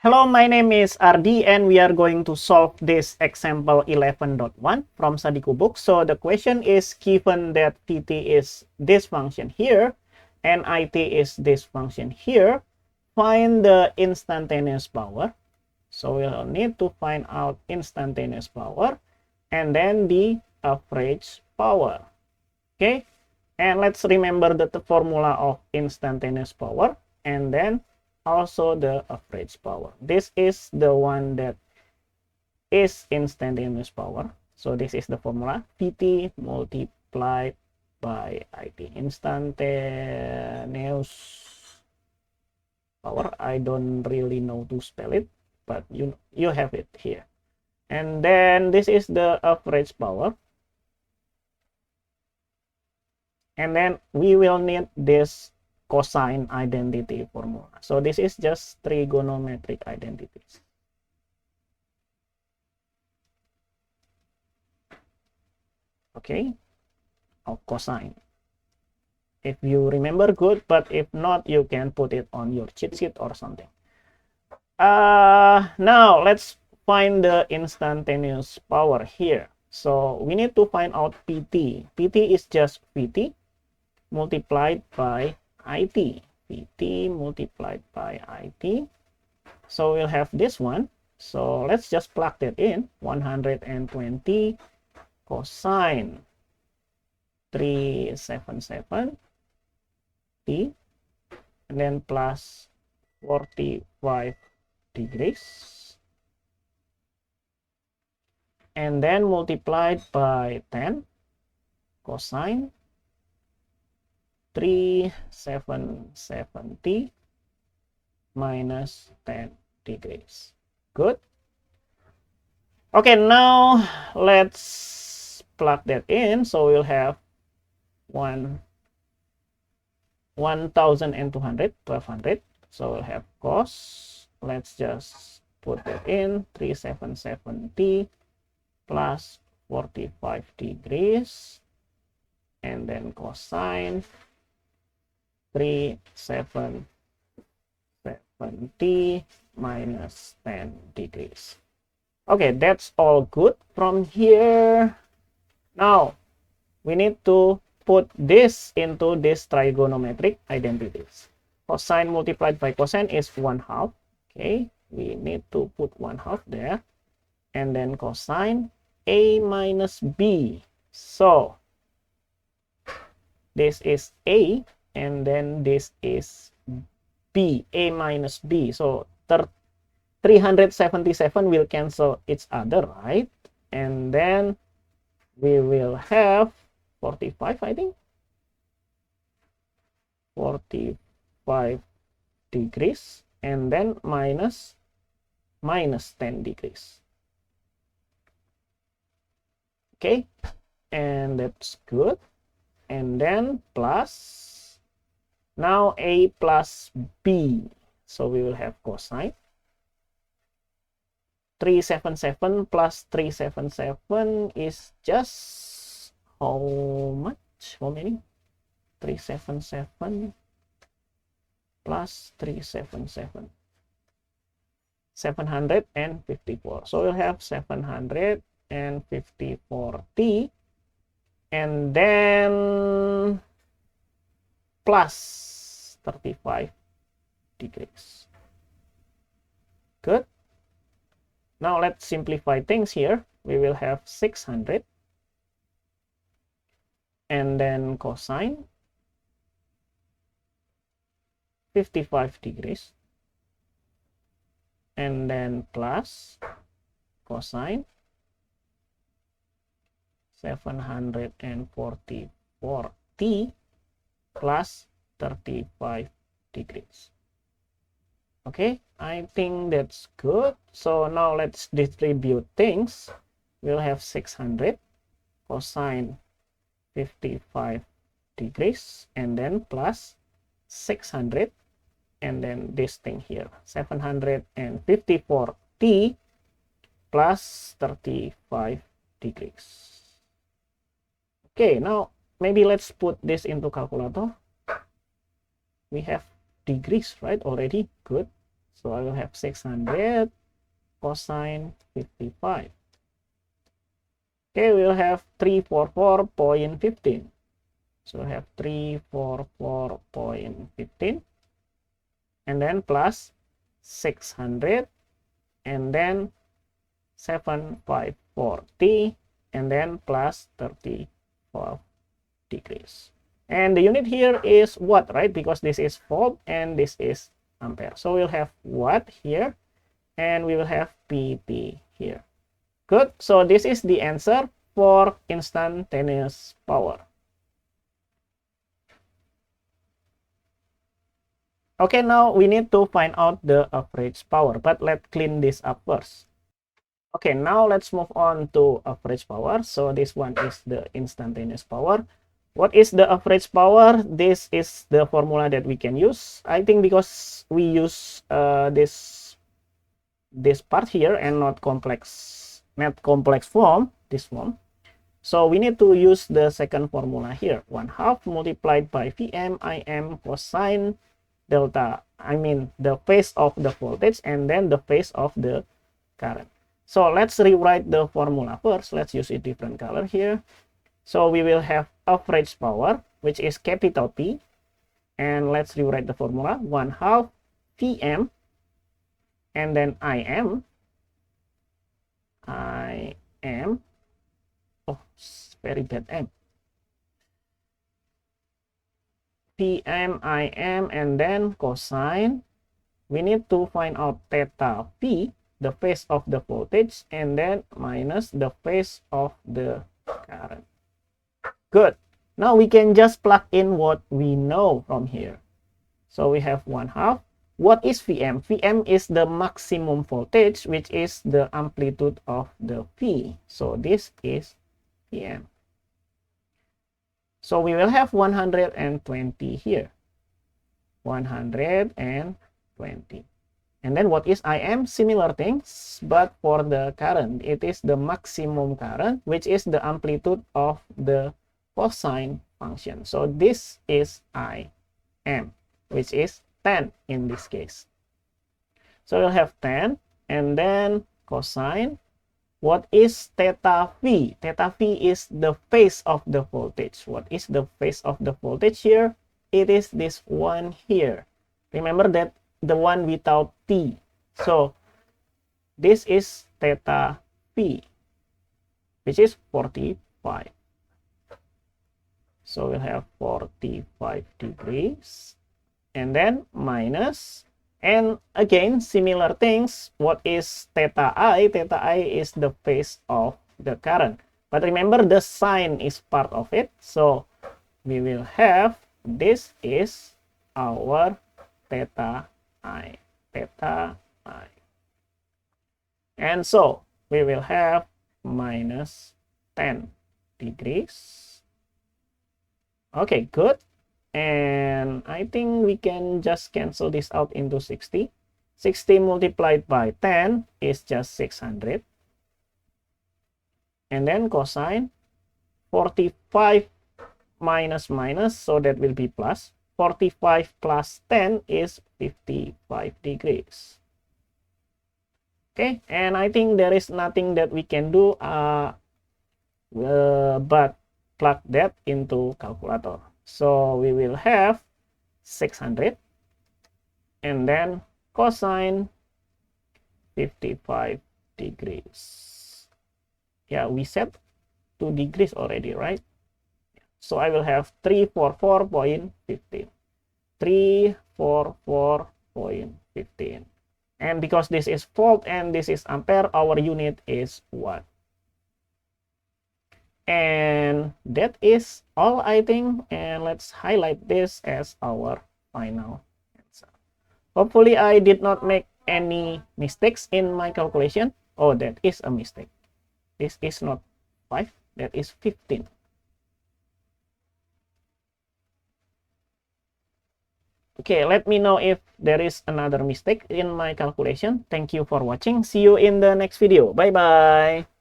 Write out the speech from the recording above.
Hello, my name is Ardi and we are going to solve this example 11.1 from Sadiku book. So the question is, given that Vt is this function here and It is this function here, find the instantaneous power. So we'll need to find out instantaneous power and then the average power. Okay, and let's remember the formula of instantaneous power and then also the average power. This is the one that is instantaneous power. So this is the formula, Vt multiplied by It. Instantaneous power, I don't really know to spell it, but you have it here. And then this is the average power. And then we will need this cosine identity formula. So this is just trigonometric identities. Okay, or cosine. If you remember, good, but if not, you can put it on your cheat sheet or something. Now let's find the instantaneous power here. So we need to find out Pt. Pt is just Vt multiplied by It. Vt multiplied by It. So we'll have this one. So let's just plug that in. 120 cosine 377 t, and then plus 45 degrees, and then multiplied by 10 cosine 370 minus 10 degrees. Good. Okay, now let's plug that in. So we'll have 1200. So we'll have cos. Let's just put that in, 377t plus 45 degrees, and then cosine 377t minus 10 degrees. Okay, that's all good from here. Now we need to put this into this trigonometric identities. Cosine multiplied by cosine is 1/2. Okay, we need to put 1/2 there, and then cosine a minus b. So this is a, and then this is b, a minus b. So 377 will cancel each other, right? And then we will have 45, I think. 45 degrees, and then minus 10 degrees. Okay, and that's good. And then plus, now a plus b. So we will have cosine 377 plus 377 is just how much? How many? 377 plus 377. 754. So we'll have 754t, and then plus 35 degrees. Good. Now let's simplify things here. We will have 600, and then cosine 55 degrees, and then plus cosine 744t plus 35 degrees. Okay, I think that's good. So now let's distribute things. We'll have 600 cosine 55 degrees, and then plus 600, and then this thing here, 754t plus 35 degrees. Okay, now maybe let's put this into calculator. We have degrees, right? Already good. So I will have 600 cosine 55. Okay, we'll have 344.15. So we have 344.15, and then plus 600, and then 754t, and then plus 34 degrees. And the unit here is watt, right? Because this is volt and this is ampere. So we'll have watt here, and we will have PT here. Good. So this is the answer for instantaneous power. Okay, now we need to find out the average power, but let's clean this up first. Okay, now let's move on to average power. So this one is the instantaneous power. What is the average power? This is the formula that we can use. I think because we use this part here and not complex form, this form. So we need to use the second formula here, 1/2 multiplied by Vm Im cosine delta, I mean the phase of the voltage and then the phase of the current. So let's rewrite the formula first. Let's use a different color here. So we will have average power, which is capital P, and let's rewrite the formula, 1/2 Vm, and then Im, oh, very bad M, Pm Im, and then cosine. We need to find out theta P, the phase of the voltage, and then minus the phase of the current. Good. Now we can just plug in what we know from here. So we have 1/2. What is Vm? Vm is the maximum voltage, which is the amplitude of the V. So this is Vm. So we will have 120 here. 120. And then what is Im? Similar things, but for the current, it is the maximum current, which is the amplitude of the cosine function. So this is Im, which is 10 in this case. So we'll have 10, and then cosine. What is theta V? Theta V is the phase of the voltage. What is the phase of the voltage here? It is this one here. Remember that the one without T. So this is theta V, which is 45. So we'll have 45 degrees, and then minus, and again similar things. What is theta I? Theta I is the phase of the current, but remember the sign is part of it. So we will have, this is our theta I, and so we will have minus 10 degrees. Okay, good. And I think we can just cancel this out into 60. 60 multiplied by 10 is just 600. And then cosine, 45 minus minus, so that will be plus. 45 plus 10 is 55 degrees. Okay, and I think there is nothing that we can do but plug that into calculator. So we will have 600, and then cosine 55 degrees. Yeah, we set 2 degrees already, right? So I will have 344.15. 344.15. And because this is volt and this is ampere, our unit is watt. And that is all, I think. And let's highlight this as our final answer. Hopefully I did not make any mistakes in my calculation. Oh, that is a mistake. This is not 5, that is 15. Okay, let me know if there is another mistake in my calculation. Thank you for watching. See you in the next video. Bye-bye.